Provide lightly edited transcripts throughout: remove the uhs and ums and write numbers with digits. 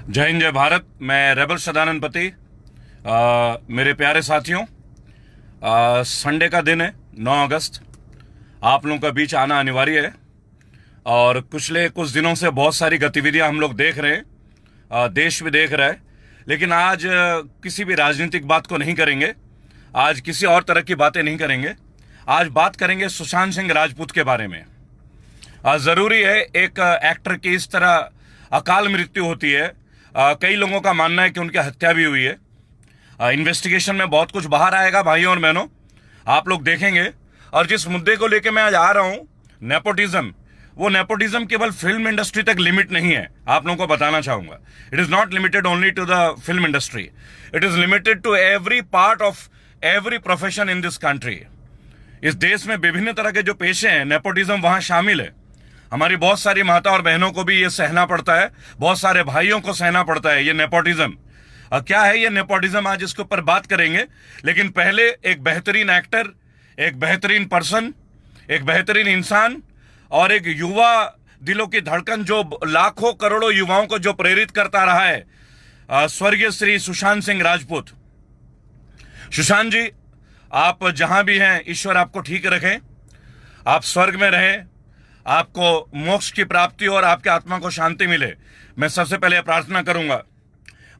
जय हिंद, जय भारत। मैं रेबल सदानंद पति। मेरे प्यारे साथियों, संडे का दिन है, 9 अगस्त। आप लोगों का बीच आना अनिवार्य है और कुछ दिनों से बहुत सारी गतिविधियां हम लोग देख रहे हैं, देश भी देख रहा है। लेकिन आज किसी भी राजनीतिक बात को नहीं करेंगे, आज किसी और तरह की बातें नहीं करेंगे। आज बात करेंगे सुशांत सिंह राजपूत के बारे में। जरूरी है, एक एक्टर की इस तरह अकाल मृत्यु होती है। कई लोगों का मानना है कि उनकी हत्या भी हुई है। इन्वेस्टिगेशन में बहुत कुछ बाहर आएगा भाइयों और बहनों, आप लोग देखेंगे। और जिस मुद्दे को लेकर मैं आज आ रहा हूं, नेपोटिज्म, वो नेपोटिज्म केवल फिल्म इंडस्ट्री तक लिमिट नहीं है। आप लोगों को बताना चाहूंगा, it is not limited only to the film industry, it is limited to every part of every profession in this country. इस देश में विभिन्न तरह के जो पेशे हैं, नेपोटिज्म वहां शामिल है। हमारी बहुत सारी माता और बहनों को भी ये सहना पड़ता है, बहुत सारे भाइयों को सहना पड़ता है ये नेपोटिज्म। क्या है ये नेपोटिज्म, आज इसके ऊपर बात करेंगे। लेकिन पहले एक बेहतरीन एक्टर, एक बेहतरीन पर्सन, एक बेहतरीन इंसान और एक युवा दिलों की धड़कन जो लाखों करोड़ों युवाओं को जो प्रेरित करता रहा है, स्वर्गीय श्री सुशांत सिंह राजपूत। सुशांत जी, आप जहां भी हैं, ईश्वर आपको ठीक रखें, आप स्वर्ग में रहें, आपको मोक्ष की प्राप्ति और आपके आत्मा को शांति मिले। मैं सबसे पहले प्रार्थना करूंगा।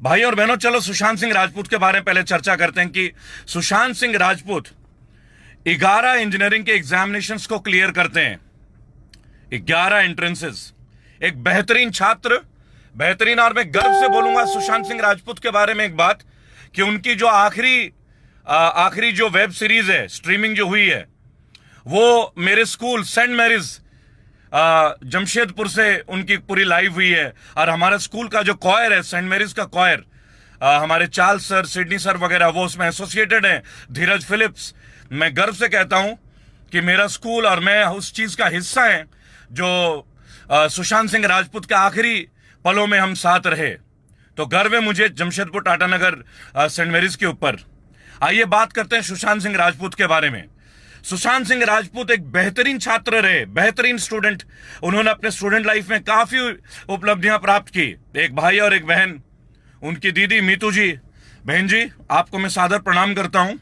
भाई और बहनों, चलो सुशांत सिंह राजपूत के बारे में पहले चर्चा करते हैं कि सुशांत सिंह राजपूत 11 इंजीनियरिंग के एग्जामिनेशंस को क्लियर करते हैं, 11 एंट्रेंसेस। एक बेहतरीन छात्र, बेहतरीन। और मैं गर्व से बोलूंगा सुशांत सिंह राजपूत के बारे में एक बात, कि उनकी जो आखिरी जो वेब सीरीज है, स्ट्रीमिंग जो हुई है, वो मेरे स्कूल सेंट मैरीज जमशेदपुर से उनकी पूरी लाइव हुई है। और हमारे स्कूल का जो कॉयर है, सेंट मैरीज का कॉयर, हमारे चार्ल्स सर, सिडनी सर वगैरह, वो उसमें एसोसिएटेड हैं, धीरज फिलिप्स। मैं गर्व से कहता हूं कि मेरा स्कूल और मैं उस चीज का हिस्सा है जो सुशांत सिंह राजपूत के आखिरी पलों में हम साथ रहे। तो गर्व है मुझे जमशेदपुर टाटानगर सेंट मैरीज के ऊपर। आइए बात करते हैं सुशांत सिंह राजपूत के बारे में। सुशांत सिंह राजपूत एक बेहतरीन छात्र रहे, बेहतरीन स्टूडेंट। उन्होंने अपने स्टूडेंट लाइफ में काफी उपलब्धियां प्राप्त की। एक भाई और एक बहन, उनकी दीदी मीतू जी। बहन जी, आपको मैं सादर प्रणाम करता हूं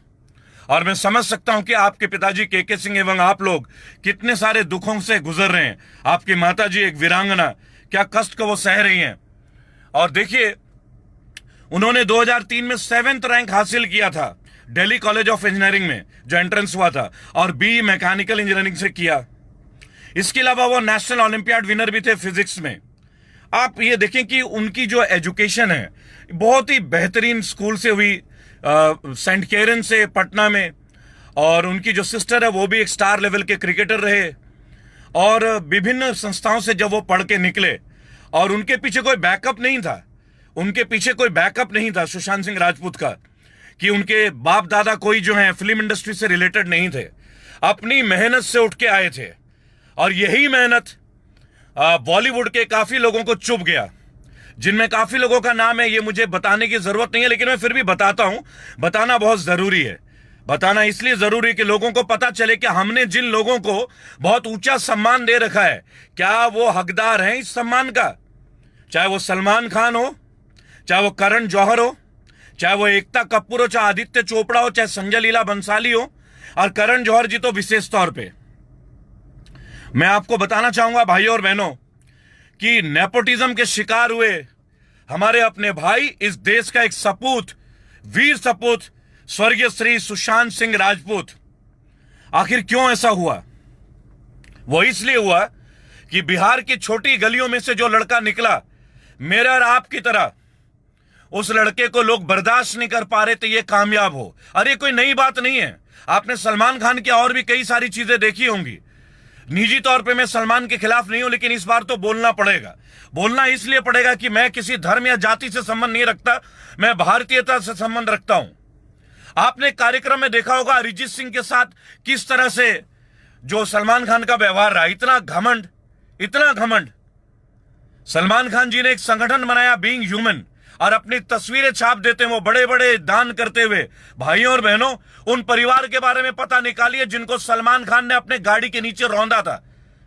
और मैं समझ सकता हूं कि आपके पिताजी के सिंह एवं आप लोग कितने सारे दुखों से गुजर रहे हैं। आपकी माता जी एक वीरांगना, क्या कष्ट को वो सह रही हैं। और देखिए, उन्होंने 2003 में 7th रैंक हासिल किया था दिल्ली कॉलेज ऑफ इंजीनियरिंग में, जो एंट्रेंस हुआ था, और बी मैकेनिकल इंजीनियरिंग से किया। इसके अलावा वो नेशनल ओलंपियाड विनर भी थे फिजिक्स में। आप ये देखें कि उनकी जो एजुकेशन है बहुत ही बेहतरीन स्कूल से हुई, सेंट केरन से पटना में। और उनकी जो सिस्टर है वो भी एक स्टार लेवल के क्रिकेटर रहे। और विभिन्न संस्थाओं से जब वो पढ़ के निकले, और उनके पीछे कोई बैकअप नहीं था, उनके पीछे कोई बैकअप नहीं था सुशांत सिंह राजपूत का, कि उनके बाप दादा कोई जो है फिल्म इंडस्ट्री से रिलेटेड नहीं थे। अपनी मेहनत से उठ के आए थे। और यही मेहनत बॉलीवुड के काफी लोगों को चुभ गया, जिनमें काफी लोगों का नाम है। ये मुझे बताने की जरूरत नहीं है, लेकिन मैं फिर भी बताता हूं। बताना बहुत जरूरी है। बताना इसलिए जरूरी है कि लोगों को पता चले कि हमने जिन लोगों को बहुत ऊंचा सम्मान दे रखा है, क्या वो हकदार हैं इस सम्मान का। चाहे वो सलमान खान हो, चाहे वो करण जौहर हो, चाहे वो एकता कपूर हो, चाहे आदित्य चोपड़ा हो, चाहे संजय लीला बंसाली हो, और करण जौहर जी तो विशेष तौर पे। मैं आपको बताना चाहूंगा भाइयों और बहनों कि नेपोटिज्म के शिकार हुए हमारे अपने भाई, इस देश का एक सपूत, वीर सपूत, स्वर्गीय श्री सुशांत सिंह राजपूत। आखिर क्यों ऐसा हुआ? वो इसलिए हुआ कि बिहार की छोटी गलियों में से जो लड़का निकला, मेरा और आपकी तरह, उस लड़के को लोग बर्दाश्त नहीं कर पा रहे थे ये कामयाब हो। अरे कोई नई बात नहीं है। आपने सलमान खान की और भी कई सारी चीजें देखी होंगी। निजी तौर पे मैं सलमान के खिलाफ नहीं हूं, लेकिन इस बार तो बोलना पड़ेगा। बोलना इसलिए पड़ेगा कि मैं किसी धर्म या जाति से संबंध नहीं रखता, मैं भारतीयता से संबंध रखता हूं। आपने कार्यक्रम में देखा होगा अरिजीत सिंह के साथ किस तरह से जो सलमान खान का व्यवहार रहा। इतना घमंड, इतना घमंड। सलमान खान जी ने एक संगठन बनाया, बीइंग ह्यूमन, और अपनी तस्वीरें छाप देते हैं वो बड़े बड़े दान करते हुए। भाइयों और बहनों, उन परिवार के बारे में पता निकालिए जिनको सलमान खान ने अपने गाड़ी के नीचे रौंदा था।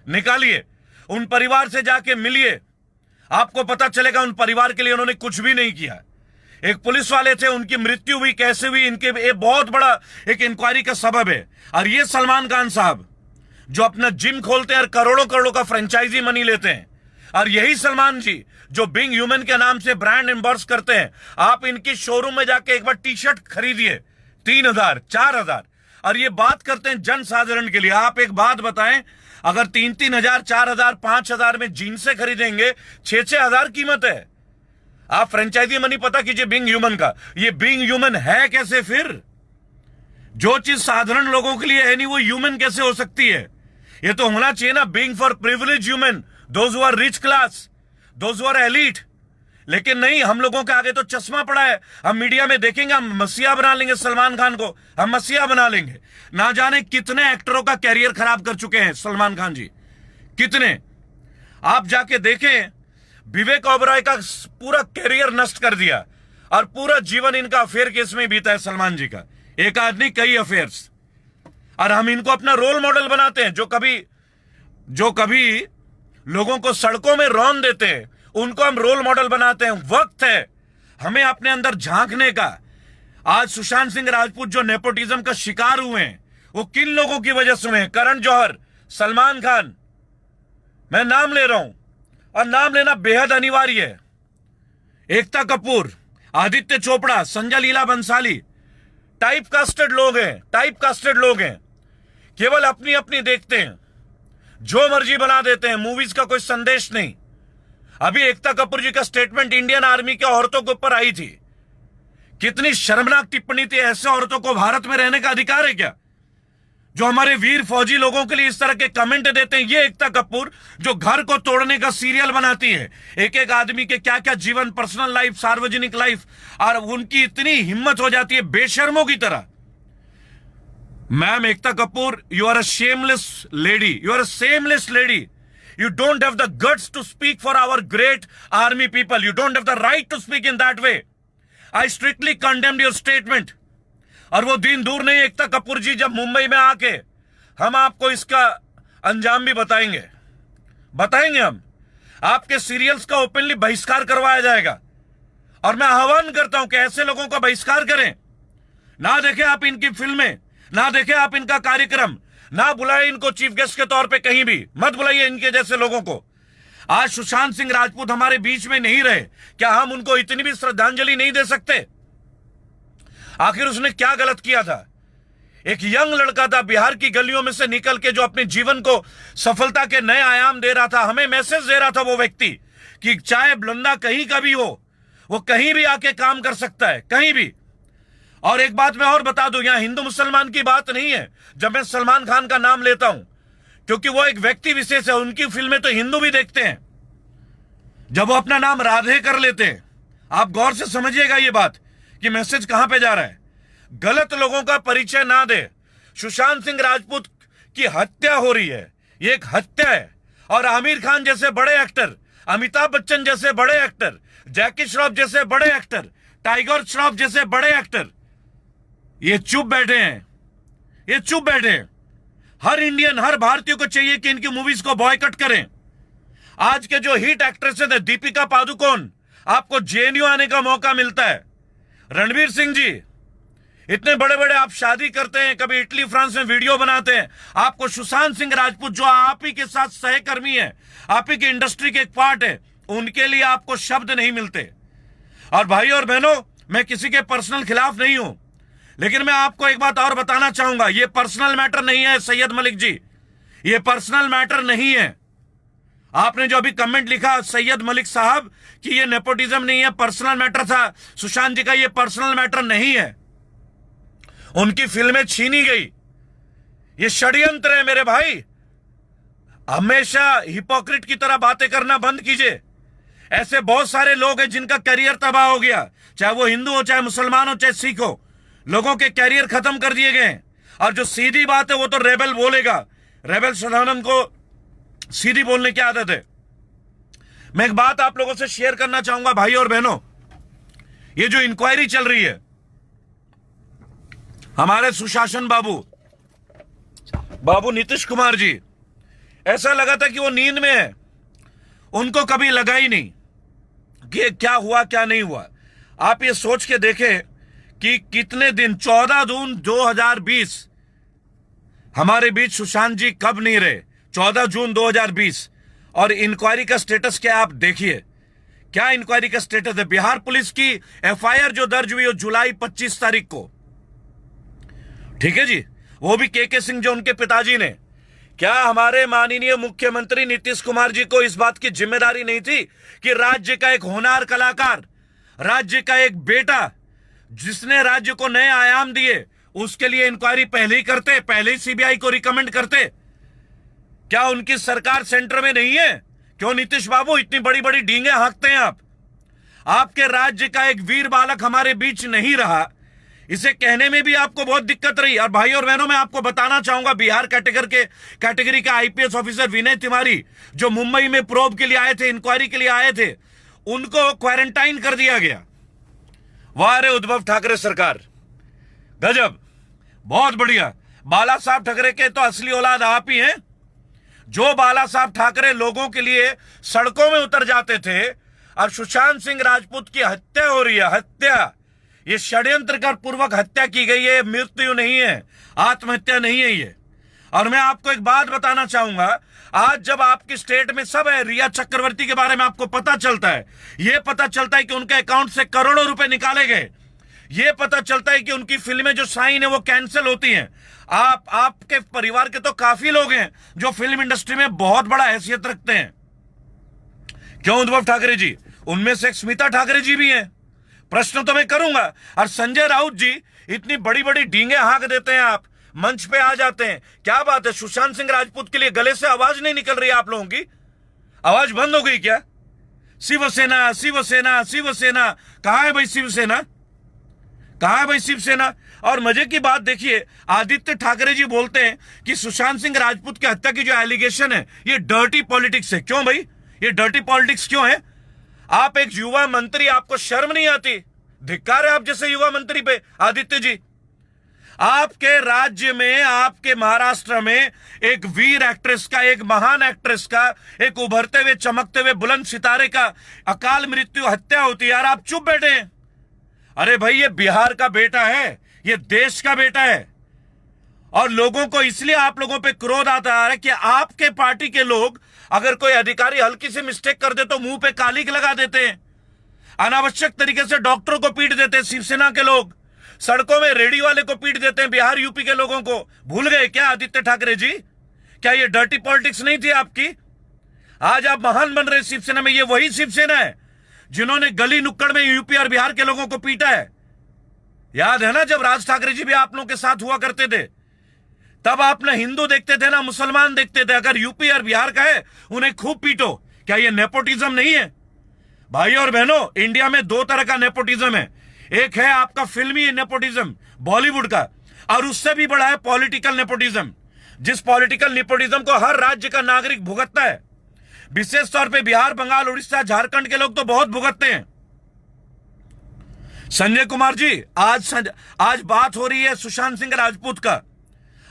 निकालिए, उन परिवार से जाके मिलिए। आपको पता चलेगा उन परिवार के लिए उन्होंने कुछ भी नहीं किया। एक पुलिस वाले थे, उनकी मृत्यु हुई, कैसे हुई, इनके ये बहुत बड़ा एक इंक्वायरी का सबब है। और ये सलमान खान साहब जो अपना जिम खोलते हैं और करोड़ों करोड़ों का फ्रेंचाइजी मनी लेते हैं, और यही सलमान जी जो बीइंग ह्यूमन के नाम से ब्रांड एंडोर्स करते हैं। आप इनकी शोरूम में जाके एक बार टी शर्ट खरीदिए 3,000 4,000, और ये बात करते हैं जन साधारण के लिए। आप एक बात बताएं, अगर 3,000 4,000 5,000 में जीन्सें खरीदेंगे, 6-6 हजार कीमत है। आप फ्रेंचाइजी मनी पता कीजिए बीइंग ह्यूमन का। ये बीइंग ह्यूमन है कैसे फिर? जो चीज साधारण लोगों के लिए है नहीं, वो ह्यूमन कैसे हो सकती है? ये तो होना चाहिए ना, being for privilege human, those who are rich class, those who are elite. लेकिन नहीं, हम लोगों के आगे तो चश्मा पड़ा है। हम मीडिया में देखेंगे, हम मसीहा बना लेंगे सलमान खान को, हम मसीहा बना लेंगे। ना जाने कितने एक्टरों का कैरियर खराब कर चुके हैं सलमान खान जी, कितने। आप जाके देखें, विवेक ओबरॉय का पूरा कैरियर नष्ट कर दिया, और पूरा जीवन इनका अफेयर केस में बीता है सलमान जी का। एक आदमी कई अफेयर्स, और हम इनको अपना रोल मॉडल बनाते हैं। जो कभी लोगों को सड़कों में रौंद देते हैं, उनको हम रोल मॉडल बनाते हैं। वक्त है हमें अपने अंदर झांकने का। आज सुशांत सिंह राजपूत जो नेपोटिज्म का शिकार हुए हैं, वो किन लोगों की वजह से हुए हैं? करण जौहर, सलमान खान, मैं नाम ले रहा हूं, और नाम लेना बेहद अनिवार्य है। एकता कपूर, आदित्य चोपड़ा, संजय लीला बंसाली, टाइप कास्टेड लोग हैं। केवल अपनी अपनी देखते हैं, जो मर्जी बना देते हैं, मूवीज का कोई संदेश नहीं। अभी एकता कपूर जी का स्टेटमेंट इंडियन आर्मी के औरतों के ऊपर आई थी। कितनी शर्मनाक टिप्पणी थी। ऐसे औरतों को भारत में रहने का अधिकार है क्या? जो हमारे वीर फौजी लोगों के लिए इस तरह के कमेंट देते हैं। ये एकता कपूर जो घर को तोड़ने का सीरियल बनाती है, एक एक आदमी के क्या क्या जीवन, पर्सनल लाइफ, सार्वजनिक लाइफ, और उनकी इतनी हिम्मत हो जाती है बेशर्मों की तरह। Ma'am Ekta Kapoor, you are a shameless lady, you are a seamless lady. You don't have the guts to speak for our great army people. You don't have the right to speak in that way. I strictly condemned your statement. और वो दिन दूर नहीं एकता कपूर जी, जब मुंबई में आके हम आपको इसका अंजाम भी बताएंगे हम। आपके सीरियल्स का ओपनली बहिष्कार करवाया जाएगा, और मैं आह्वान करता हूं कि ऐसे लोगों का बहिष्कार करें। ना देखें आप इनकी फिल्में, ना देखें आप इनका कार्यक्रम, ना बुलाए इनको चीफ गेस्ट के तौर पे, कहीं भी मत बुलाइए इनके जैसे लोगों को। आज सुशांत सिंह राजपूत हमारे बीच में नहीं रहे, क्या हम उनको इतनी भी श्रद्धांजलि नहीं दे सकते? आखिर उसने क्या गलत किया था? एक यंग लड़का था, बिहार की गलियों में से निकल के जो अपने जीवन को सफलता के नए आयाम दे रहा था। हमें मैसेज दे रहा था वो व्यक्ति कि चाहे बंदा कहीं का भी हो, वो कहीं भी आके काम कर सकता है, कहीं भी। और एक बात मैं और बता दूं, यहां हिंदू मुसलमान की बात नहीं है जब मैं सलमान खान का नाम लेता हूं, क्योंकि वो एक व्यक्ति विशेष है। उनकी फिल्में तो हिंदू भी देखते हैं। जब वो अपना नाम राधे कर लेते हैं, आप गौर से समझिएगा ये बात कि मैसेज कहां पे जा रहा है। गलत लोगों का परिचय ना दे। सुशांत सिंह राजपूत की हत्या हो रही है, ये एक हत्या है। और आमिर खान जैसे बड़े एक्टर, अमिताभ बच्चन जैसे बड़े एक्टर, जैकी श्रॉफ जैसे बड़े एक्टर, टाइगर श्रॉफ जैसे बड़े एक्टर, ये चुप बैठे हैं। हर इंडियन, हर भारतीय को चाहिए कि इनकी मूवीज को बॉयकट करें। आज के जो हिट एक्ट्रेसेस है, दीपिका पादुकोण, आपको जेएनयू आने का मौका मिलता है। रणवीर सिंह जी, इतने बड़े बड़े आप शादी करते हैं, कभी इटली फ्रांस में वीडियो बनाते हैं। आपको सुशांत सिंह राजपूत जो आप ही के साथ सहकर्मी है, आप ही की इंडस्ट्री के एक पार्ट है, उनके लिए आपको शब्द नहीं मिलते। और भाई और बहनों, मैं किसी के पर्सनल खिलाफ नहीं हूं, लेकिन मैं आपको एक बात और बताना चाहूंगा। यह पर्सनल मैटर नहीं है सैयद मलिक जी, यह पर्सनल मैटर नहीं है। आपने जो अभी कमेंट लिखा सैयद मलिक साहब कि यह नेपोटिज्म नहीं है, पर्सनल मैटर था सुशांत जी का, यह पर्सनल मैटर नहीं है। उनकी फिल्में छीनी गई, यह षड्यंत्र है मेरे भाई। हमेशा हिपोक्रेट की तरह बातें करना बंद कीजिए। ऐसे बहुत सारे लोग हैं जिनका करियर तबाह हो गया, चाहे वो हिंदू हो, चाहे मुसलमान हो, चाहे सिख हो। लोगों के कैरियर खत्म कर दिए गए। और जो सीधी बात है वो तो रेबल बोलेगा। रेबल सदानंद को सीधी बोलने की आदत है। मैं एक बात आप लोगों से शेयर करना चाहूंगा भाई और बहनों, ये जो इंक्वायरी चल रही है, हमारे सुशासन बाबू नीतीश कुमार जी, ऐसा लगा था कि वो नींद में है, उनको कभी लगा ही नहीं। कि क्या हुआ क्या नहीं हुआ। आप ये सोच के देखें कि कितने दिन, 14 जून 2020 हमारे बीच सुशांत जी कब नहीं रहे, 14 जून 2020। और इंक्वायरी का स्टेटस क्या आप देखिए, क्या इंक्वायरी का स्टेटस है। बिहार पुलिस की एफआईआर जो दर्ज हुई वो जुलाई 25 तारीख को, ठीक है जी, वो भी के सिंह जो उनके पिताजी ने। क्या हमारे माननीय मुख्यमंत्री नीतीश कुमार जी को इस बात की जिम्मेदारी नहीं थी कि राज्य का एक होनहार कलाकार, राज्य का एक बेटा जिसने राज्य को नए आयाम दिए, उसके लिए इंक्वायरी पहले ही करते, पहले ही सीबीआई को रिकमेंड करते? क्या उनकी सरकार सेंटर में नहीं है? क्यों नीतीश बाबू इतनी बड़ी बड़ी डींगे हाँकते हैं आप? आपके राज्य का एक वीर बालक हमारे बीच नहीं रहा, इसे कहने में भी आपको बहुत दिक्कत रही। और भाई और बहनों, मैं आपको बताना चाहूंगा, बिहार कैटेगरी के आईपीएस ऑफिसर विनय तिवारी जो मुंबई में प्रोब के लिए आए थे, इंक्वायरी के लिए आए थे, उनको क्वारंटाइन कर दिया गया। वाह रे उद्धव ठाकरे सरकार, गजब, बहुत बढ़िया। बाला साहब ठाकरे के तो असली औलाद आप ही हैं। जो बाला साहब ठाकरे लोगों के लिए सड़कों में उतर जाते थे, और सुशांत सिंह राजपूत की हत्या हो रही है, हत्या, ये षड्यंत्र कर पूर्वक हत्या की गई है, मृत्यु नहीं है, आत्महत्या नहीं है ये। और मैं आपको एक बात बताना चाहूंगा, आज जब आपकी स्टेट में सब है, रिया चक्रवर्ती के बारे में आपको पता चलता है, ये पता चलता है कि उनके अकाउंट से करोड़ों रुपए निकाले गए, ये पता चलता है कि उनकी फिल्में जो साइन है वो कैंसिल होती हैं। आपके परिवार के तो काफी लोग हैं जो फिल्म इंडस्ट्री में बहुत बड़ा हैसियत रखते हैं। क्यों उद्धव ठाकरे जी? उनमें से एक स्मिता ठाकरे जी भी हैं। प्रश्न तो मैं करूंगा। और संजय राउत जी, इतनी बड़ी बड़ी डींगे हाँक देते हैं, आप मंच पे आ जाते हैं, क्या बात है? सुशांत सिंह राजपूत के लिए गले से आवाज नहीं निकल रही आप लोगों की? आवाज बंद हो गई क्या? शिवसेना शिवसेना शिवसेना, कहां है भाई शिवसेना? कहां है भाई शिवसेना? और मजे की बात देखिए, आदित्य ठाकरे जी बोलते हैं कि सुशांत सिंह राजपूत की हत्या की जो एलिगेशन है ये डर्टी पॉलिटिक्स है। क्यों भाई, ये डर्टी पॉलिटिक्स क्यों है? आप एक युवा मंत्री, आपको शर्म नहीं आती? धिक्कार है आप जैसे युवा मंत्री पे, आदित्य जी। आपके राज्य में, आपके महाराष्ट्र में एक वीर एक्ट्रेस का, एक महान एक्ट्रेस का, एक उभरते हुए चमकते हुए बुलंद सितारे का अकाल मृत्यु, हत्या होती है, यार आप चुप बैठे हैं। अरे भाई, ये बिहार का बेटा है, ये देश का बेटा है। और लोगों को इसलिए आप लोगों पे क्रोध आता है कि आपके पार्टी के लोग, अगर कोई अधिकारी हल्की सी मिस्टेक कर दे तो मुंह पे कालिक लगा देते हैं, अनावश्यक तरीके से डॉक्टरों को पीट देते हैं। शिवसेना के लोग सड़कों में रेडी वाले को पीट देते हैं, बिहार यूपी के लोगों को। भूल गए क्या आदित्य ठाकरे जी? क्या ये डर्टी पॉलिटिक्स नहीं थी आपकी? आज आप महान बन रहे शिवसेना में। ये वही शिवसेना है जिन्होंने गली नुक्कड़ में यूपी और बिहार के लोगों को पीटा है। याद है ना, जब राज ठाकरे जी भी आप लोगों के साथ हुआ करते थे, तब आप ना हिंदू देखते थे ना मुसलमान देखते थे, अगर यूपी और बिहार का है उन्हें खूब पीटो। क्या ये नेपोटिज्म नहीं है? भाई और बहनों, इंडिया में दो तरह का नेपोटिज्म है। एक है आपका फिल्मी नेपोटिज्म, बॉलीवुड का, और उससे भी बड़ा है पॉलिटिकल नेपोटिज्म, जिस पॉलिटिकल नेपोटिज्म को हर राज्य का नागरिक भुगतता है। विशेष तौर पे बिहार, बंगाल, उड़ीसा, झारखंड के लोग तो बहुत भुगतते हैं। संजय कुमार जी, आज बात हो रही है सुशांत सिंह राजपूत का।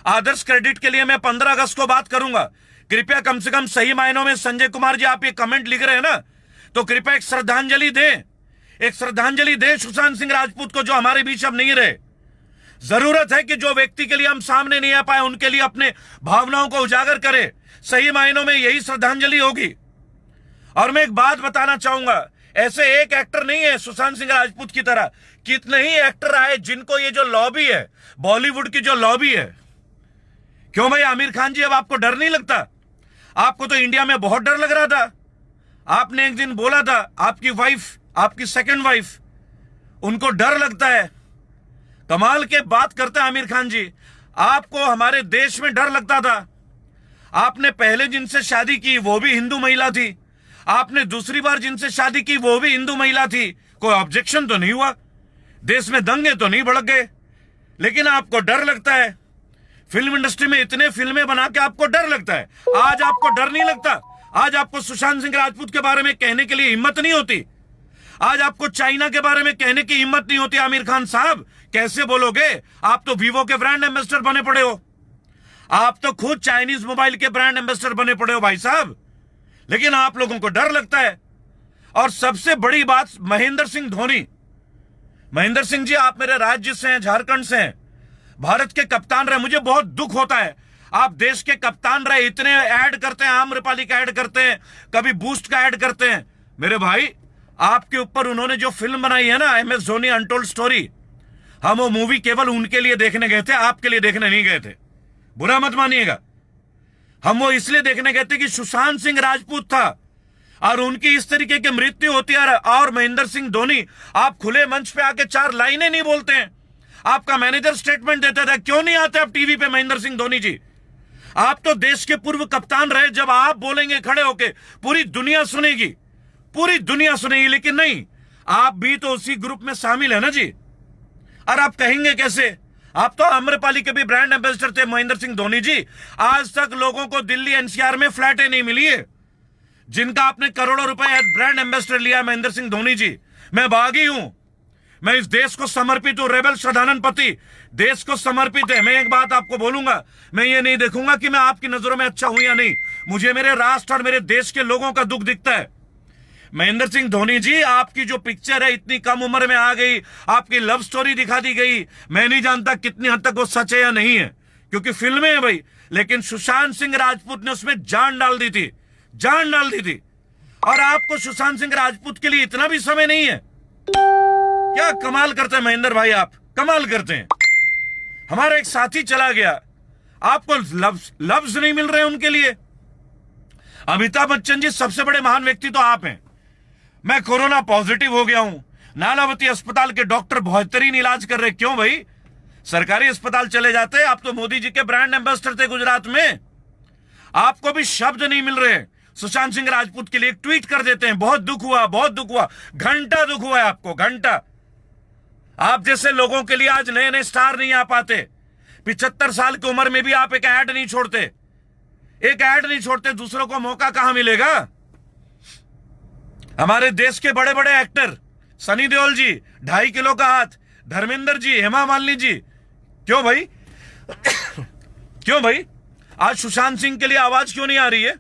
आदर्श क्रेडिट के लिए मैं 15 अगस्त को बात करूंगा। कृपया कम से कम सही मायनों में, संजय कुमार जी आप ये कमेंट लिख रहे हैं ना, तो कृपया एक श्रद्धांजलि दें, एक श्रद्धांजलि दें सुशांत सिंह राजपूत को जो हमारे बीच अब नहीं रहे। जरूरत है कि जो व्यक्ति के लिए हम सामने नहीं आ पाए उनके लिए अपने भावनाओं को उजागर करें। सही मायनों में यही श्रद्धांजलि होगी। और मैं एक बात बताना चाहूंगा, ऐसे एक एक्टर नहीं है सुशांत सिंह राजपूत की तरह, कितने ही एक्टर आए जिनको ये जो लॉबी है, बॉलीवुड की जो लॉबी है। क्यों भाई आमिर खान जी, अब आपको डर नहीं लगता? आपको तो इंडिया में बहुत डर लग रहा था। आपने एक दिन बोला था आपकी वाइफ, आपकी सेकंड वाइफ, उनको डर लगता है। कमाल के बात करते हैं आमिर खान जी। आपको हमारे देश में डर लगता था। आपने पहले जिनसे शादी की वो भी हिंदू महिला थी, आपने दूसरी बार जिनसे शादी की वो भी हिंदू महिला थी। कोई ऑब्जेक्शन तो नहीं हुआ, देश में दंगे तो नहीं भड़क गए, लेकिन आपको डर लगता है। फिल्म इंडस्ट्री में इतने फिल्में बना के आपको डर लगता है, आज आपको डर नहीं लगता। आज आपको सुशांत सिंह राजपूत के बारे में कहने के लिए हिम्मत नहीं होती। आज आपको चाइना के बारे में कहने की हिम्मत नहीं होती। आमिर खान साहब, कैसे बोलोगे? आप तो वीवो के ब्रांड एम्बेसडर बने पड़े हो, आप तो खुद चाइनीज मोबाइल के ब्रांड एम्बेसडर बने पड़े हो भाई साहब, लेकिन आप लोगों को डर लगता है। और सबसे बड़ी बात, महेंद्र सिंह धोनी, महेंद्र सिंह जी आप मेरे राज्य से हैं, झारखंड से हैं, भारत के कप्तान रहे। मुझे बहुत दुख होता है, आप देश के कप्तान रहे, इतने ऐड करते हैं, आम्रपाली का ऐड करते हैं, कभी बूस्ट का ऐड करते हैं। मेरे भाई, आपके ऊपर उन्होंने जो फिल्म बनाई है ना, MS धोनी अनटोल्ड स्टोरी, हम वो मूवी केवल उनके लिए देखने गए थे, आपके लिए देखने नहीं गए थे, बुरा मत मानिएगा। हम वो इसलिए देखने गए थे कि सुशांत सिंह राजपूत था और उनकी इस तरीके की मृत्यु होती है। और महेंद्र सिंह धोनी, आप खुले मंच पे आके 4 लाइनें नहीं बोलते हैं। आपका मैनेजर स्टेटमेंट देता था, क्यों नहीं आते आप टीवी पे महेंद्र सिंह धोनी जी? आप तो देश के पूर्व कप्तान रहे, जब आप बोलेंगे खड़े होके पूरी दुनिया सुनेगी, पूरी दुनिया सुनेगी। लेकिन नहीं, आप भी तो उसी ग्रुप में शामिल है ना जी। और आप कहेंगे कैसे? आप तो आम्रपाली के भी ब्रांड एम्बेसडर थे महेंद्र सिंह धोनी जी। आज तक लोगों को दिल्ली NCR में फ्लैटें नहीं मिली है, जिनका आपने करोड़ों रुपए ब्रांड एम्बेसडर लिया महेंद्र सिंह धोनी जी। मैं बागी हूं, मैं इस देश को समर्पित हूं, रेबल सदानंद पति देश को समर्पित है। मैं एक बात आपको बोलूंगा, मैं ये नहीं देखूंगा कि मैं आपकी नजरों में अच्छा हूं या नहीं, मुझे मेरे राष्ट्र और मेरे देश के लोगों का दुख दिखता है। महेंद्र सिंह धोनी जी, आपकी जो पिक्चर है इतनी कम उम्र में आ गई, आपकी लव स्टोरी दिखा दी गई, मैं नहीं जानता कितनी हद तक वो सच है या नहीं है, क्योंकि फिल्में हैं भाई। लेकिन सुशांत सिंह राजपूत ने उसमें जान डाल दी थी, जान डाल दी थी। और आपको सुशांत सिंह राजपूत के लिए इतना भी समय नहीं है? क्या कमाल करते हैं महेंद्र भाई, आप कमाल करते हैं। हमारा एक साथी चला गया, आपको लफ्ज नहीं मिल रहे उनके लिए। अमिताभ बच्चन जी, सबसे बड़े महान व्यक्ति तो आप हैं। मैं कोरोना पॉजिटिव हो गया हूं, नानावती अस्पताल के डॉक्टर बेहतरीन इलाज कर रहे। क्यों भाई? सरकारी अस्पताल चले जाते। आप तो मोदी जी के ब्रांड एम्बेसडर थे गुजरात में, आपको भी शब्द नहीं मिल रहे। सुशांत सिंह राजपूत के लिए एक ट्वीट कर देते हैं, बहुत दुख हुआ, बहुत दुख हुआ। घंटा दुख हुआ है आपको, घंटा। आप जैसे लोगों के लिए आज नए नए स्टार नहीं आ पाते। 75 साल की उम्र में भी आप एक ऐड नहीं छोड़ते, एक ऐड नहीं छोड़ते, दूसरों को मौका कहां मिलेगा? हमारे देश के बड़े बड़े एक्टर, सनी देओल जी 2.5 किलो का हाथ, धर्मेंद्र जी, हेमा मालिनी जी, क्यों भाई? क्यों भाई? आज सुशांत सिंह के लिए आवाज क्यों नहीं आ रही है?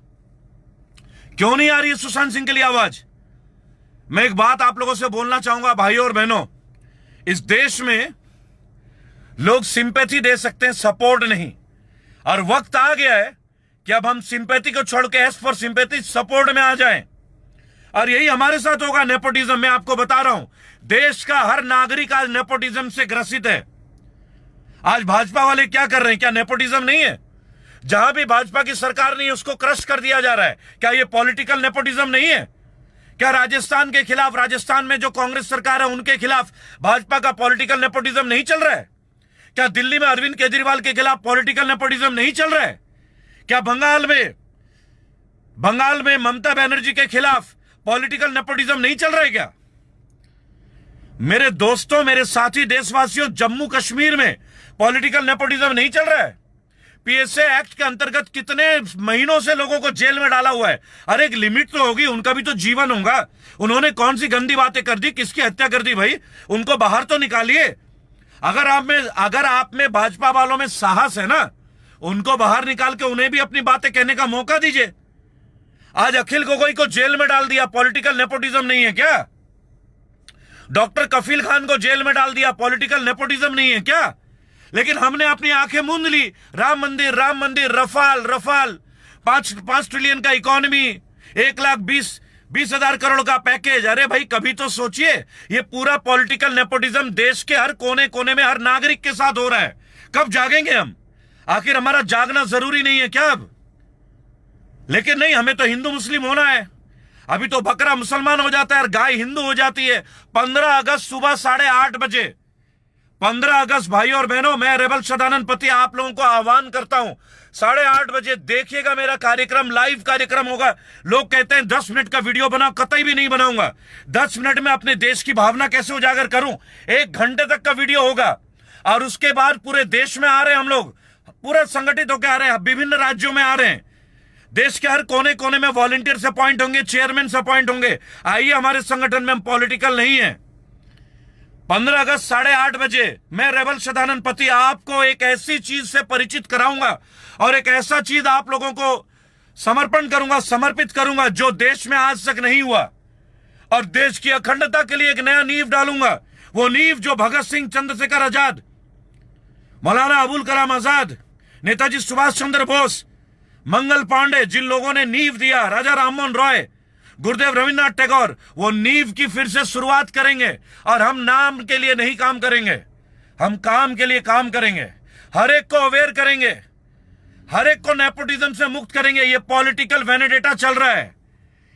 क्यों नहीं आ रही है सुशांत सिंह के लिए आवाज? मैं एक बात आप लोगों से बोलना चाहूंगा भाइयों और बहनों, इस देश में लोग सिंपैथी दे सकते हैं, सपोर्ट नहीं। और वक्त आ गया है कि अब हम सिंपैथी को छोड़ के एस फॉर सिंपैथी सपोर्ट में आ जाएं। और यही हमारे साथ होगा। नेपोटिज्म, मैं आपको बता रहा हूं, देश का हर नागरिक आज नेपोटिज्म से ग्रसित है। आज भाजपा वाले क्या कर रहे हैं? क्या नेपोटिज्म नहीं है? जहां भी भाजपा की सरकार नहीं है उसको क्रश कर दिया जा रहा है। क्या ये पॉलिटिकल नेपोटिज्म नहीं है? क्या राजस्थान के खिलाफ, राजस्थान में जो कांग्रेस सरकार है उनके खिलाफ भाजपा का पॉलिटिकल नेपोटिज्म नहीं चल रहा है? क्या दिल्ली में अरविंद केजरीवाल के खिलाफ पॉलिटिकल नेपोटिज्म नहीं चल रहा है? क्या बंगाल में ममता बनर्जी के खिलाफ पॉलिटिकल नेपोटिज्म नहीं चल रहा है? क्या मेरे दोस्तों, मेरे साथी देशवासियों, जम्मू कश्मीर में पॉलिटिकल नेपोटिज्म नहीं चल रहा है? PSA एक्ट के अंतर्गत कितने महीनों से लोगों को जेल में डाला हुआ है। अरे एक लिमिट तो होगी, उनका भी तो जीवन होगा। उन्होंने कौन सी गंदी बातें कर दी, किसकी हत्या कर दी भाई? उनको बाहर तो निकालिए। अगर आप में भाजपा वालों में साहस है ना, उनको बाहर निकाल के उन्हें भी अपनी बातें कहने का मौका दीजिए। आज अखिल गोगोई को जेल में डाल दिया, पॉलिटिकल नेपोटिज्म नहीं है क्या? डॉक्टर कफील खान को जेल में डाल दिया, पॉलिटिकल नेपोटिज्म नहीं है क्या? लेकिन हमने अपनी आंखें मूंद ली। राम मंदिर, रफाल, 5 ट्रिलियन का इकोनॉमी, 1,20,000 करोड़ का पैकेज। अरे भाई, कभी तो सोचिए, ये पूरा पॉलिटिकल नेपोटिज्म देश के हर कोने कोने में हर नागरिक के साथ हो रहा है। कब जागेंगे हम? आखिर हमारा जागना जरूरी नहीं है क्या अब? लेकिन नहीं, हमें तो हिंदू मुस्लिम होना है। अभी तो बकरा मुसलमान हो जाता है और गाय हिंदू हो जाती है। 15 अगस्त सुबह 8:30 बजे, 15 अगस्त भाइयों और बहनों, मैं रेबल सदानंद पति आप लोगों को आह्वान करता हूं, 8:30 बजे देखिएगा मेरा कार्यक्रम, लाइव कार्यक्रम होगा। लोग कहते हैं 10 मिनट का वीडियो बनाओ, कतई भी नहीं बनाऊंगा। 10 मिनट में अपने देश की भावना कैसे उजागर करूं? 1 घंटे तक का वीडियो होगा। और उसके बाद पूरे देश में आ रहे हैं हम लोग, पूरा संगठित होकर आ रहे हैं, विभिन्न राज्यों में आ रहे हैं। देश के हर कोने कोने में वॉलंटियर्स अपॉइंट होंगे, चेयरमैन अपॉइंट होंगे। आइए हमारे संगठन में, हम पॉलिटिकल नहीं है। 15 अगस्त 8:30 बजे मैं रेबल सदानंद पति आपको एक ऐसी चीज से परिचित कराऊंगा और एक ऐसा चीज आप लोगों को समर्पित करूंगा जो देश में आज तक नहीं हुआ। और देश की अखंडता के लिए एक नया नींव डालूंगा। वो नींव जो भगत सिंह, चंद्रशेखर आजाद, मौलाना अबुल कलाम आजाद, नेताजी सुभाष चंद्र बोस, मंगल पांडे, जिन लोगों ने नींव दिया, राजा राममोहन रॉय, गुरुदेव रविन्द्रनाथ टैगोर, वो नींव की फिर से शुरुआत करेंगे। और हम नाम के लिए नहीं काम करेंगे, हम काम के लिए काम करेंगे। हर एक को अवेयर करेंगे, हर एक को नेपोटिज्म से मुक्त करेंगे। ये पॉलिटिकल वेनेडेटा चल रहा है।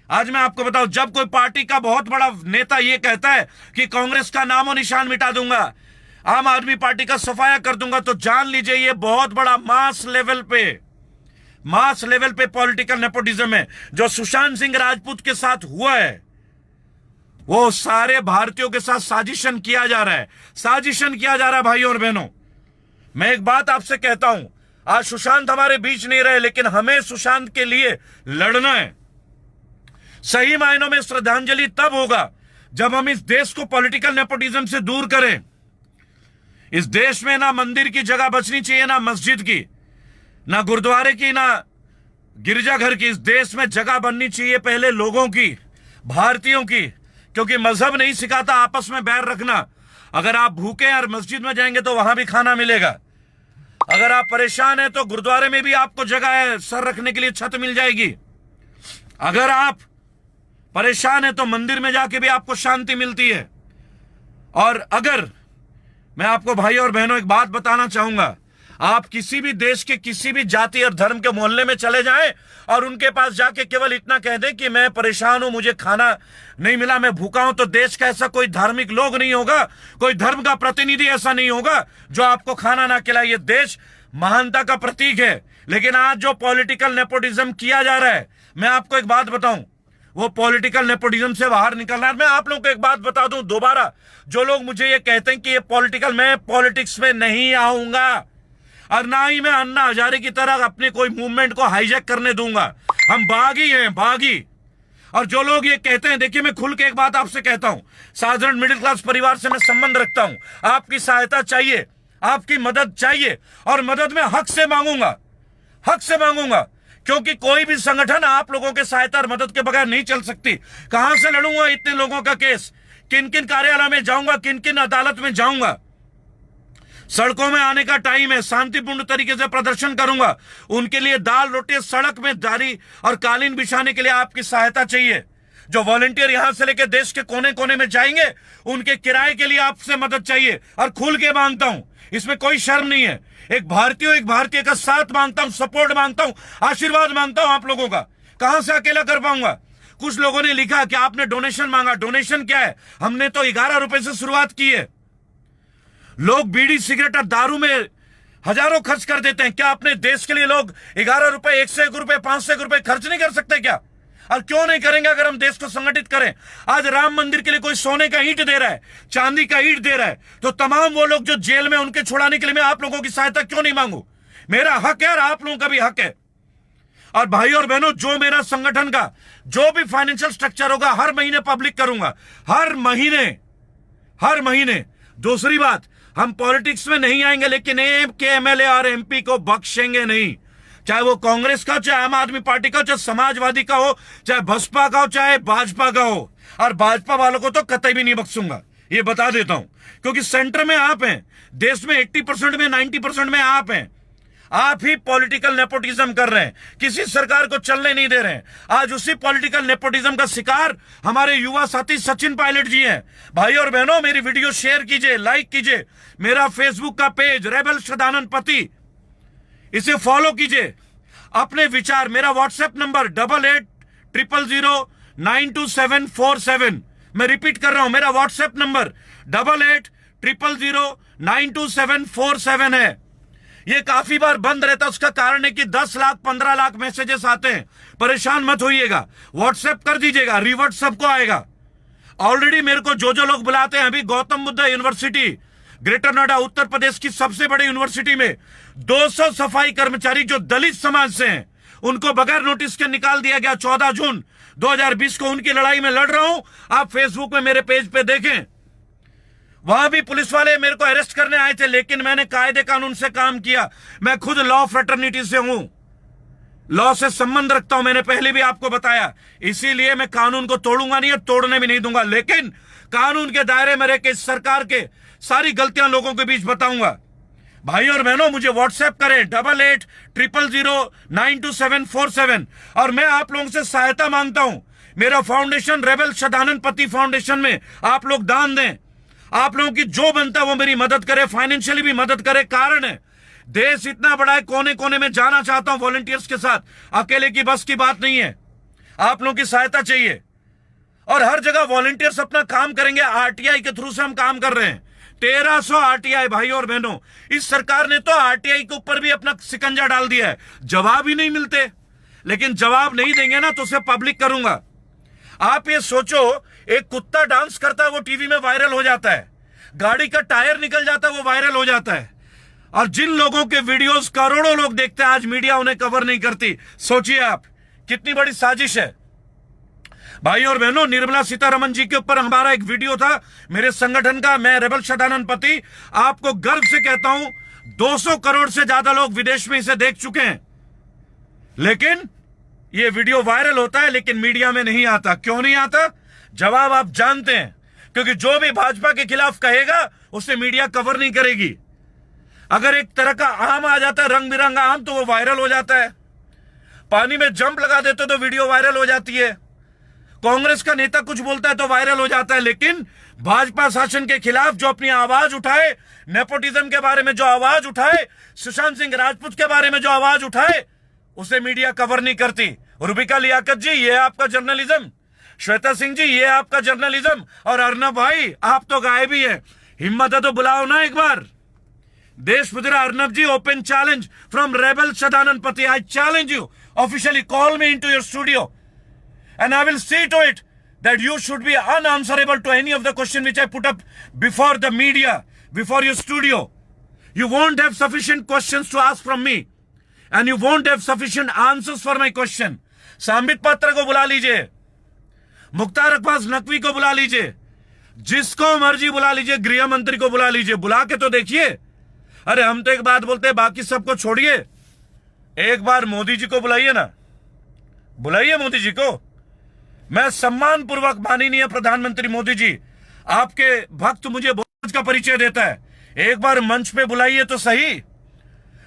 आज मैं आपको बताऊं, जब कोई पार्टी का बहुत बड़ा नेता ये कहता है कि कांग्रेस का नामो निशान मिटा दूंगा, आम आदमी पार्टी का सफाया कर दूंगा, तो जान लीजिए ये बहुत बड़ा मास लेवल पे पॉलिटिकल नेपोटिज्म है। जो सुशांत सिंह राजपूत के साथ हुआ है, वो सारे भारतीयों के साथ साजिशन किया जा रहा है भाइयों और बहनों। मैं एक बात आपसे कहता हूं, आज सुशांत हमारे बीच नहीं रहे, लेकिन हमें सुशांत के लिए लड़ना है। सही मायनों में श्रद्धांजलि तब होगा जब हम इस देश को पॉलिटिकल नेपोटिज्म से दूर करें। इस देश में ना मंदिर की जगह बचनी चाहिए, ना मस्जिद की, ना गुरुद्वारे की, ना गिरजाघर की। इस देश में जगह बननी चाहिए पहले लोगों की, भारतीयों की, क्योंकि मजहब नहीं सिखाता आपस में बैर रखना। अगर आप भूखे हैं और मस्जिद में जाएंगे तो वहां भी खाना मिलेगा। अगर आप परेशान हैं तो गुरुद्वारे में भी आपको जगह है, सर रखने के लिए छत मिल जाएगी। अगर आप परेशान हैं तो मंदिर में जाके भी आपको शांति मिलती है। और अगर मैं आपको भाई और बहनों एक बात बताना चाहूंगा, आप किसी भी देश के किसी भी जाति और धर्म के मोहल्ले में चले जाएं और उनके पास जाके केवल इतना कह दें कि मैं परेशान हूं, मुझे खाना नहीं मिला, मैं भूखा हूं, तो देश का ऐसा कोई धार्मिक लोग नहीं होगा, कोई धर्म का प्रतिनिधि ऐसा नहीं होगा जो आपको खाना ना खिलाए। ये देश महानता का प्रतीक है। लेकिन आज जो पॉलिटिकल नेपोटिज्म किया जा रहा है, मैं आपको एक बात बताऊं, वो पॉलिटिकल नेपोटिज्म से बाहर निकलना है। मैं आप लोगों को एक बात बता दूं दोबारा, जो लोग मुझे ये कहते हैं कि ये मैं पॉलिटिक्स में नहीं आऊंगा और ना ही मैं अन्ना हजारे की तरह अपने कोई मूवमेंट को हाईजैक करने दूंगा। हम बागी हैं, बागी। और जो लोग ये कहते हैं, देखिए मैं खुल के एक बात आपसे कहता हूं, साधारण मिडिल क्लास परिवार से मैं संबंध रखता हूं। आपकी सहायता चाहिए, आपकी मदद चाहिए, और मदद में हक से मांगूंगा, क्योंकि कोई भी संगठन आप लोगों के सहायता और मदद के बगैर नहीं चल सकती। कहां से लड़ूंगा इतने लोगों का केस, किन किन कार्यालय में जाऊंगा, किन किन अदालत में जाऊंगा। सड़कों में आने का टाइम है, शांतिपूर्ण तरीके से प्रदर्शन करूंगा। उनके लिए दाल रोटी सड़क में जारी और कालीन बिछाने के लिए आपकी सहायता चाहिए। जो वॉलंटियर यहां से लेकर देश के कोने कोने में जाएंगे, उनके किराए के लिए आपसे मदद चाहिए, और खुल के मांगता हूं, इसमें कोई शर्म नहीं है। एक भारतीय का साथ मांगता हूं, सपोर्ट मांगता हूं, आशीर्वाद मांगता हूं आप लोगों का। कहां से अकेला कर पाऊंगा। कुछ लोगों ने लिखा कि आपने डोनेशन मांगा। डोनेशन क्या है? हमने तो 11 रुपए से शुरुआत की है। लोग बीड़ी सिगरेट और दारू में हजारों खर्च कर देते हैं। क्या अपने देश के लिए लोग 11 रुपए, 101 रुपए, 500 रुपए खर्च नहीं कर सकते क्या? और क्यों नहीं करेंगे अगर हम देश को संगठित करें? आज राम मंदिर के लिए कोई सोने का ईंट दे रहा है, चांदी का ईंट दे रहा है, तो तमाम वो लोग जो जेल में, उनके छुड़ाने के लिए मैं आप लोगों की सहायता क्यों नहीं मांगू? मेरा हक है और आप लोगों का भी हक है। और भाई और बहनों, जो मेरा संगठन का जो भी फाइनेंशियल स्ट्रक्चर होगा, हर महीने पब्लिक करूंगा, हर महीने। दूसरी बात, हम पॉलिटिक्स में नहीं आएंगे, लेकिन एक के एमएलए और एमपी को बख्शेंगे नहीं। चाहे वो कांग्रेस का हो, चाहे आम आदमी पार्टी का हो, चाहे समाजवादी का हो, चाहे बसपा का हो, चाहे भाजपा का हो। और भाजपा वालों को तो कतई भी नहीं बख्शूंगा, ये बता देता हूं, क्योंकि सेंटर में आप हैं, देश में 80% में 90% में आप हैं। आप ही पॉलिटिकल नेपोटिज्म कर रहे हैं, किसी सरकार को चलने नहीं दे रहे हैं। आज उसी पॉलिटिकल नेपोटिज्म का शिकार हमारे युवा साथी सचिन पायलट जी हैं। भाई और बहनों, मेरी वीडियो शेयर कीजिए, लाइक कीजिए। मेरा फेसबुक का पेज रेबल सदानंद पति, इसे फॉलो कीजिए। अपने विचार, मेरा व्हाट्सएप नंबर 8800092747। मैं रिपीट कर रहा हूं, मेरा व्हाट्सएप नंबर 8800092747 है। ये काफी बार बंद रहता है, उसका कारण है कि 10 लाख 15 लाख मैसेजेस आते हैं। परेशान मत होइएगा, व्हाट्सएप कर दीजिएगा, रिवर्ट सबको आएगा। ऑलरेडी मेरे को जो लोग बुलाते हैं, अभी गौतम बुद्ध यूनिवर्सिटी ग्रेटर नोएडा उत्तर प्रदेश की सबसे बड़ी यूनिवर्सिटी में 200 सफाई कर्मचारी जो दलित समाज से हैं, उनको बगैर नोटिस के निकाल दिया गया। 14 जून 2020 को उनकी लड़ाई में लड़ रहा हूं। आप फेसबुक में मेरे पेज पे देखें, वहां भी पुलिस वाले मेरे को अरेस्ट करने आए थे, लेकिन मैंने कायदे कानून से काम किया। मैं खुद लॉ फ्रेटर्निटी से हूं, लॉ से संबंध रखता हूं, मैंने पहले भी आपको बताया, इसीलिए मैं कानून को तोड़ूंगा नहीं और तोड़ने भी नहीं दूंगा, लेकिन कानून के दायरे में रहकर इस सरकार के सारी गलतियां लोगों के बीच बताऊंगा। भाई और बहनों, मुझे व्हाट्सएप करें 8800092747 और मैं आप लोगों से सहायता मांगता हूं। मेरा फाउंडेशन रेबल सदानंद पति फाउंडेशन में आप लोग दान दें। आप लोगों की जो बनता है वो मेरी मदद करे, फाइनेंशियली भी मदद करे। कारण है, देश इतना बड़ा है, कोने कोने में जाना चाहता हूं वॉलंटियर्स के साथ, अकेले की बस की बात नहीं है, आप लोगों की सहायता चाहिए। और हर जगह वॉलंटियर्स अपना काम करेंगे, आरटीआई के थ्रू से हम काम कर रहे हैं। 1300 आरटीआई भाई और बहनों, इस सरकार ने तो आरटीआई के ऊपर भी अपना शिकंजा डाल दिया है, जवाब ही नहीं मिलते। लेकिन जवाब नहीं देंगे ना तो उसे पब्लिक करूंगा। आप ये सोचो, एक कुत्ता डांस करता है वो टीवी में वायरल हो जाता है, गाड़ी का टायर निकल जाता है वो वायरल हो जाता है, और जिन लोगों के वीडियोस करोड़ों लोग देखते हैं आज मीडिया उन्हें कवर नहीं करती। सोचिए आप, कितनी बड़ी साजिश है। भाई और बहनों, निर्मला सीतारमण जी के ऊपर हमारा एक वीडियो था, मेरे संगठन का, मैं रेबल सदानंद पति आपको गर्व से कहता हूं 200 करोड़ से ज्यादा लोग विदेश में इसे देख चुके हैं। लेकिन ये वीडियो वायरल होता है लेकिन मीडिया में नहीं आता। क्यों नहीं आता? जवाब आप जानते हैं, क्योंकि जो भी भाजपा के खिलाफ कहेगा उसे मीडिया कवर नहीं करेगी। अगर एक तरह का आम आ जाता है, रंग बिरंगा आम, तो वो वायरल हो जाता है। पानी में जंप लगा देते तो वीडियो वायरल हो जाती है। कांग्रेस का नेता कुछ बोलता है तो वायरल हो जाता है। लेकिन भाजपा शासन के खिलाफ जो अपनी आवाज उठाए, नेपोटिज्म के बारे में जो आवाज उठाए, सुशांत सिंह राजपूत के बारे में जो आवाज उठाए, उसे मीडिया कवर नहीं करती। रुबिका लियाकत जी, ये आपका जर्नलिज्म। श्वेता सिंह जी, ये आपका जर्नलिज्म। और अर्नब भाई, आप तो गायब ही है, हिम्मत है तो बुलाओ ना एक बार। देशपुत्र Arnab ji, open challenge from rebel Sadanand Pati. I challenge you officially, call me into your studio and I will see to it that you should be unanswerable to any of the question which I put up before the media, before your studio. You won't have sufficient questions to ask from me and you won't have sufficient answers for my question. Sambit पात्र को बुला लीजिए, मुख्तार अब्बास नकवी को बुला लीजिए, जिसको मर्जी बुला लीजिए, गृह मंत्री को बुला लीजिए, बुला के तो देखिए। अरे हम तो एक बात बोलते हैं, बाकी सबको छोड़िए, एक बार मोदी जी को बुलाइए ना, बुलाइए मोदी जी को। मैं सम्मान पूर्वक, माननीय प्रधानमंत्री मोदी जी, आपके भक्त मुझे बहुत का परिचय देता है, एक बार मंच पे बुलाइए तो सही।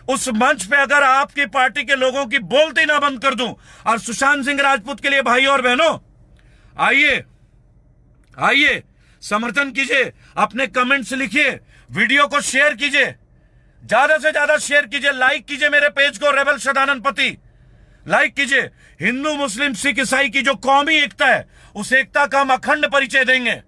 उस मंच पे अगर आपकी पार्टी के लोगों की बोलती ना बंद कर दूं, और सुशांत सिंह राजपूत के लिए भाई और बहनों, आइए आइए, समर्थन कीजिए, अपने कमेंट्स लिखिए, वीडियो को शेयर कीजिए, ज्यादा से ज्यादा शेयर कीजिए, लाइक कीजिए मेरे पेज को रेबल सदानंद पति, लाइक कीजिए। हिंदू मुस्लिम सिख ईसाई की जो कौमी एकता है, उस एकता का हम अखंड परिचय देंगे।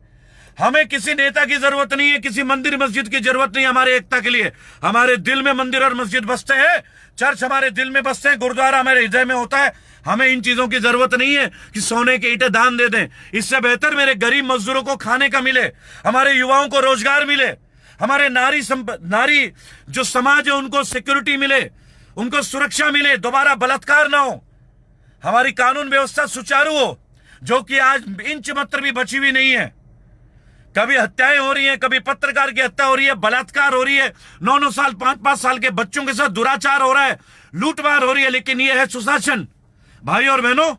हमें किसी नेता की जरूरत नहीं है, किसी मंदिर मस्जिद की जरूरत नहीं है हमारे एकता के लिए। हमारे दिल में मंदिर और मस्जिद बसते हैं, चर्च हमारे दिल में बसते हैं, गुरुद्वारा हमारे हृदय में होता है। हमें इन चीजों की जरूरत नहीं है कि सोने के ईंटें दान दे दें। इससे बेहतर मेरे गरीब मजदूरों को खाने का मिले, हमारे युवाओं को रोजगार मिले, हमारे नारी जो समाज है उनको सिक्योरिटी मिले, उनको सुरक्षा मिले, दोबारा बलात्कार ना हो, हमारी कानून व्यवस्था सुचारू हो, जो कि आज इंच मात्र भी बची हुई नहीं है। कभी हत्याएं हो रही हैं, कभी पत्रकार की हत्या हो रही है, बलात्कार हो रही है, 9-9 साल 5-5 साल के बच्चों के साथ दुराचार हो रहा है, लूटमार हो रही है, लेकिन यह है सुशासन। भाई और बहनों,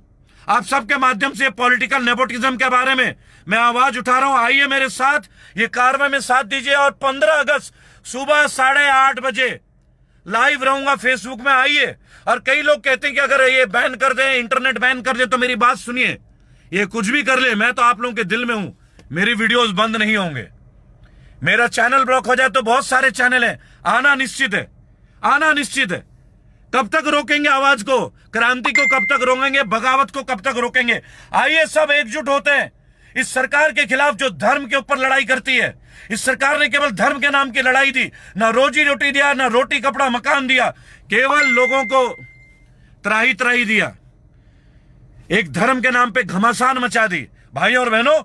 आप सबके माध्यम से पॉलिटिकल नेपोटिज्म के बारे में मैं आवाज उठा रहा हूं। आइए मेरे साथ ये कार्रवाई में साथ दीजिए, और 15 अगस्त सुबह 8:30 बजे लाइव रहूंगा फेसबुक में। आइए। और कई लोग कहते हैं कि अगर ये बैन कर दें, इंटरनेट बैन कर दे, तो मेरी बात सुनिए, ये कुछ भी कर ले, मैं तो आप लोगों के दिल में हूं, मेरी वीडियोस बंद नहीं होंगे। मेरा चैनल ब्लॉक हो जाए तो बहुत सारे चैनल हैं, आना निश्चित है, आना निश्चित है। कब तक रोकेंगे आवाज को, क्रांति को कब तक रोकेंगे, बगावत को कब तक रोकेंगे? आइए सब एकजुट होते हैं इस सरकार के खिलाफ जो धर्म के ऊपर लड़ाई करती है। इस सरकार ने केवल धर्म के नाम की लड़ाई दी, ना रोजी रोटी दिया, ना रोटी कपड़ा मकान दिया, केवल लोगों को त्राही त्राही दिया, एक धर्म के नाम पे घमासान मचा दी। भाई और बहनों,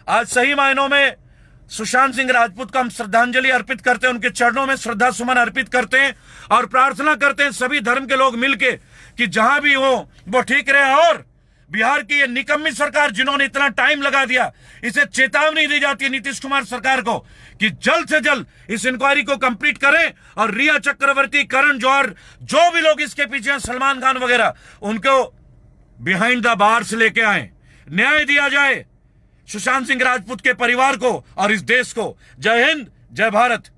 आज सही मायनों में सुशांत सिंह राजपूत को हम श्रद्धांजलि अर्पित करते हैं, उनके चरणों में श्रद्धा सुमन अर्पित करते हैं और प्रार्थना करते हैं सभी धर्म के लोग मिलके कि जहां भी हो वो ठीक रहे। और बिहार की ये निकम्मी सरकार जिन्होंने इतना टाइम लगा दिया, इसे चेतावनी दी जाती है नीतीश कुमार सरकार को कि जल्द से जल्द इस इंक्वायरी को कंप्लीट करें और रिया चक्रवर्ती, करण जौहर, जो भी लोग इसके पीछे हैं, सलमान खान वगैरह, उनको बिहाइंड द बार्स लेके आए, न्याय दिया जाए सुशांत सिंह राजपूत के परिवार को और इस देश को। जय हिंद, जय भारत।